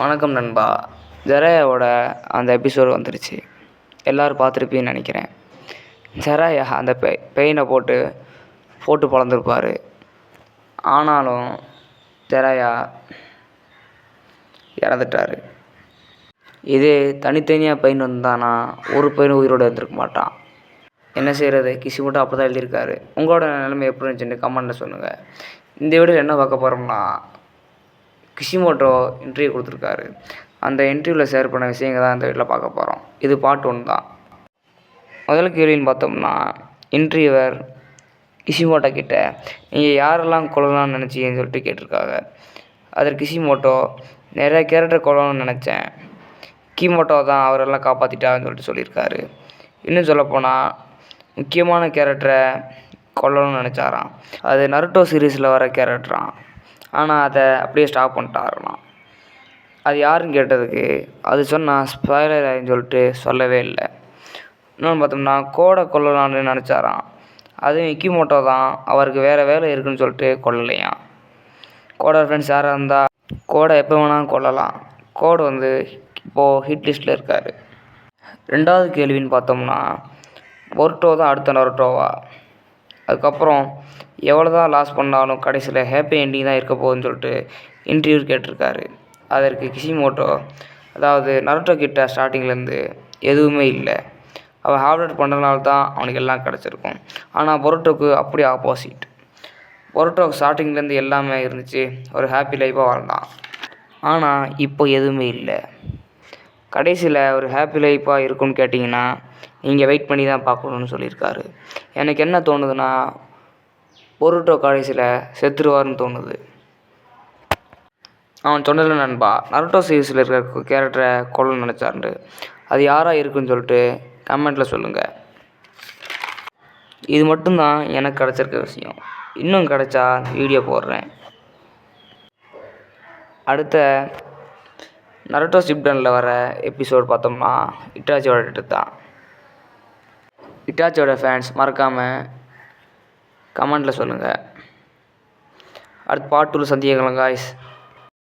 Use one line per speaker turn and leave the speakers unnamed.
வணக்கம் நண்பா. ஜெராயாவோட அந்த எபிசோடு வந்துருச்சு. எல்லோரும் பார்த்துருப்பீங்கன்னு நினைக்கிறேன். ஜெராயா அந்த பெயினை போட்டு பொழந்திருப்பார். ஆனாலும் ஜெராயா இறந்துட்டார். இதே தனித்தனியாக பெயின் வந்தானா ஒரு பெயின் உயிரோடு இருந்திருக்க மாட்டான். என்ன செய்கிறது, கிஷிமோட்டோ அப்படி தான் எழுதியிருக்காரு. உங்களோட நிலைமை எப்படி இருந்துச்சுன்னு கமெண்ட்டில் சொல்லுங்கள். இந்த வீடியோவில் என்ன பார்க்க போகிறோம்னா, கிஷிமோட்டோ இன்டர்வியூ கொடுத்துருக்காரு. அந்த இன்டர்வியூவில் ஷேர் பண்ண விஷயங்கள் தான் இந்த வீட்டில் பார்க்க போகிறோம். இது பார்ட் 1 தான். முதல் கேள்வின்னு பார்த்தோம்னா, இன்டர்வியூவர் கிஷிமோட்டோ கிட்ட நீங்கள் யாரெல்லாம் கொல்லலாம்னு நினச்சிங்கன்னு சொல்லிட்டு கேட்டிருக்காங்க. அதற்கு கிஷிமோட்டோ நிறைய கேரக்டர் கொல்லணும்னு நினச்சேன், கிமோட்டோ தான் அவரெல்லாம் காப்பாற்றிட்டாருன்னு சொல்லிட்டு சொல்லியிருக்காரு. இன்னும் சொல்லப்போனால் முக்கியமான கேரக்டரை கொல்லணும்னு நினச்சாராம். அது நருட்டோ சீரீஸில் வர கேரக்டரான். ஆனால் அதை அப்படியே ஸ்டாப் பண்ணிட்டாருலாம். அது யாருன்னு கேட்டதுக்கு அது சொன்னால் ஸ்பாய்லர் ஆகின்னு சொல்லிட்டு சொல்லவே இல்லை. இன்னொன்று பார்த்தோம்னா, கோடை கொல்லலான்னு நினச்சாராம். அதுவும் இக்கிமோட்டோ தான் அவருக்கு வேறு வேலை இருக்குதுன்னு சொல்லிட்டு கொல்லலையாம். கோடை ஃப்ரெண்ட்ஸ் யாராக இருந்தால் கோடை எப்போ வேணாலும் கொல்லலாம். கோடை இப்போது ஹிட் லிஸ்ட்டில் இருக்கார். ரெண்டாவது கேள்வின்னு பார்த்தோம்னா, பொருட்டோ தான் அடுத்த நருட்டோவா? அதுக்கப்புறம் எவ்வளோ தான் லாஸ் பண்ணாலும் கடைசியில் ஹாப்பி எண்டிங் தான் இருக்க போகுதுன்னு சொல்லிட்டு இன்டர்வியூ கேட்டிருக்காரு. அதற்கு கிஷிமோட்டோ, அதாவது நருட்டோ கிட்ட ஸ்டார்டிங்லேருந்து எதுவுமே இல்லை, அவன் ஹார்ட் பண்ணுறதுனால தான் அவனுக்கு எல்லாம் கிடச்சிருக்கும். ஆனால் பொருட்டோக்கு அப்படி ஆப்போசிட். பொருட்டோக்கு ஸ்டார்டிங்லேருந்து எல்லாமே இருந்துச்சு, ஒரு ஹாப்பி லைஃப்பாக வாழ்ந்தான். ஆனால் இப்போ எதுவுமே இல்லை. கடைசியில் ஒரு ஹாப்பி லைஃப்பாக இருக்குன்னு கேட்டிங்கன்னா நீங்கள் வெயிட் பண்ணி தான் பார்க்கணுன்னு சொல்லியிருக்காரு. எனக்கு என்ன தோணுதுன்னா, பொருட்டோ கடைசியில் செத்துருவார்னு தோணுது. அவன் சொன்னதில்ல நண்பா, நருட்டோ சீரீஸில் இருக்கிற கேரக்டரை கொல்லணும்னு நினச்சாரு. அது யாராக இருக்குன்னு சொல்லிட்டு கமெண்ட்டில் சொல்லுங்கள். இது மட்டும்தான் எனக்கு கிடச்சிருக்க விஷயம். இன்னும் கிடச்சா வீடியோ போடுறேன். அடுத்த நருட்டோ ஷிப்டனில் வர எபிசோடு பார்த்தோம்னா இட்டாச்சியோட டெத்து தான். இட்டாச்சியோட ஃபேன்ஸ் மறக்காமல் கமெண்ட்டில் சொல்லுங்கள். அடுத்து பார்ட் 2 சந்திக்கலாம் காய்ஸ்.